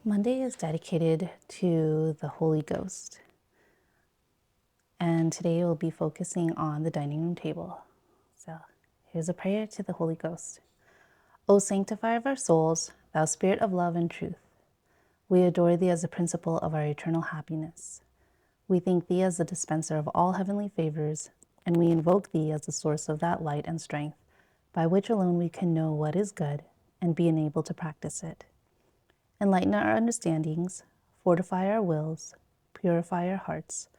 Monday is dedicated to the Holy Ghost, and today we'll be focusing on the dining room table. So here's a prayer to the Holy Ghost. O sanctifier of our souls, thou spirit of love and truth, we adore thee as the principle of our eternal happiness. We thank thee as the dispenser of all heavenly favors, and we invoke thee as the source of that light and strength, by which alone we can know what is good and be enabled to practice it. Enlighten our understandings, fortify our wills, purify our hearts,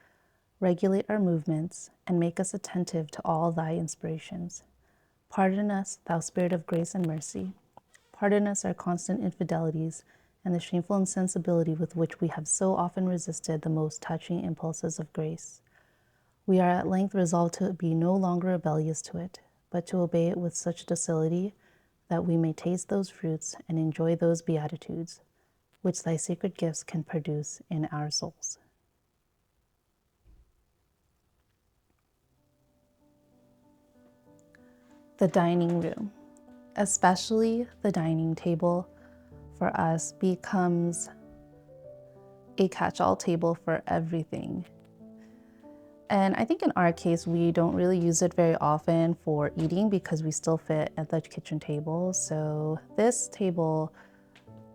regulate our movements, and make us attentive to all thy inspirations. Pardon us, thou Spirit of grace and mercy. Pardon us our constant infidelities and the shameful insensibility with which we have so often resisted the most touching impulses of grace. We are at length resolved to be no longer rebellious to it, but to obey it with such docility that we may taste those fruits and enjoy those beatitudes which thy sacred gifts can produce in our souls. The dining room, especially the dining table, for us becomes a catch-all table for everything. And I think in our case, we don't really use it very often for eating because we still fit at the kitchen table. So this table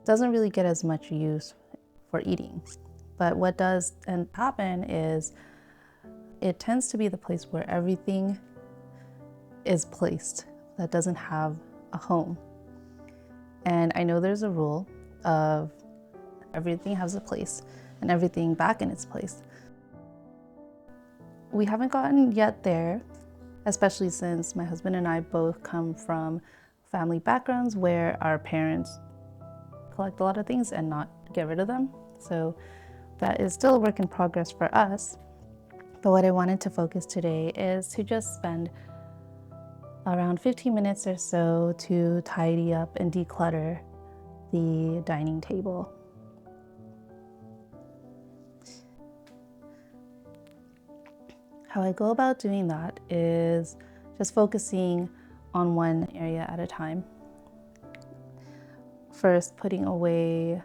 doesn't really get as much use for eating. But what does happen is it tends to be the place where everything is placed that doesn't have a home. And I know there's a rule of everything has a place and everything back in its place. We haven't gotten yet there, especially since my husband and I both come from family backgrounds where our parents collect a lot of things and not get rid of them. So that is still a work in progress for us. But what I wanted to focus today is to just spend around 15 minutes or so to tidy up and declutter the dining table. How I go about doing that is just focusing on one area at a time. First, putting away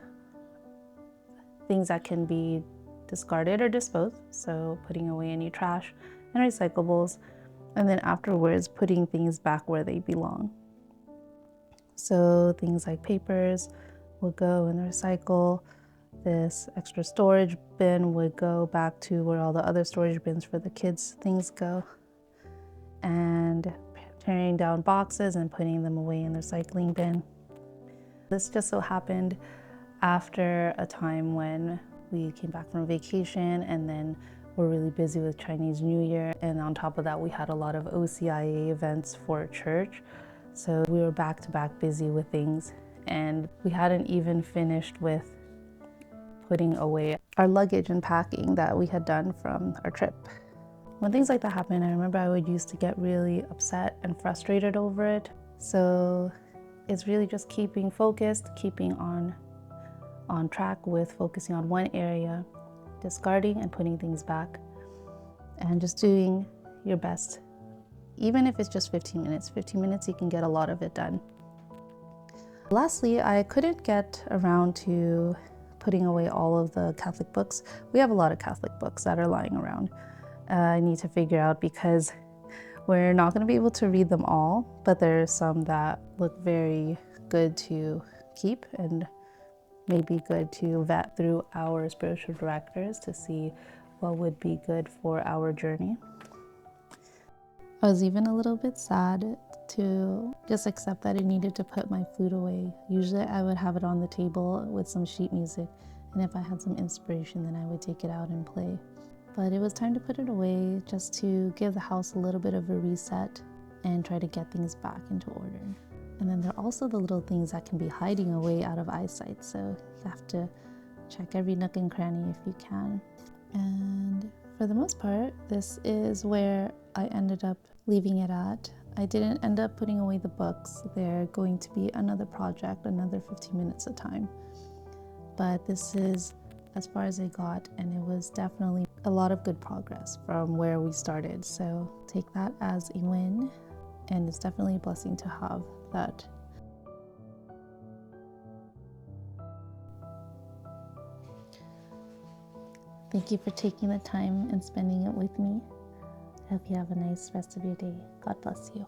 things that can be discarded or disposed, so putting away any trash and recyclables, and then afterwards putting things back where they belong. So things like papers will go in the recycle. This extra storage bin would go back to where all the other storage bins for the kids' things go. And tearing down boxes and putting them away in the recycling bin. This just so happened after a time when we came back from vacation and then we're really busy with Chinese New Year. And on top of that, we had a lot of OCIA events for church. So we were back to back busy with things. And we hadn't even finished with putting away our luggage and packing that we had done from our trip. When things like that happen, I remember I would used to get really upset and frustrated over it. So it's really just keeping focused, keeping on track with focusing on one area, discarding and putting things back, and just doing your best. Even if it's just 15 minutes, 15 minutes, you can get a lot of it done. Lastly, I couldn't get around to putting away all of the Catholic books. We have a lot of Catholic books that are lying around. I need to figure out because we're not going to be able to read them all, but there are some that look very good to keep and maybe good to vet through our spiritual directors to see what would be good for our journey. I was even a little bit sad to just accept that I needed to put my flute away. Usually I would have it on the table with some sheet music, and if I had some inspiration, then I would take it out and play. But it was time to put it away just to give the house a little bit of a reset and try to get things back into order. And then there are also the little things that can be hiding away out of eyesight, so you have to check every nook and cranny if you can. And for the most part, this is where I ended up leaving it at. I didn't end up putting away the books. They're going to be another project, another 15 minutes a time. But this is as far as I got, and it was definitely a lot of good progress from where we started. So take that as a win, and it's definitely a blessing to have that. Thank you for taking the time and spending it with me. I hope you have a nice rest of your day. God bless you.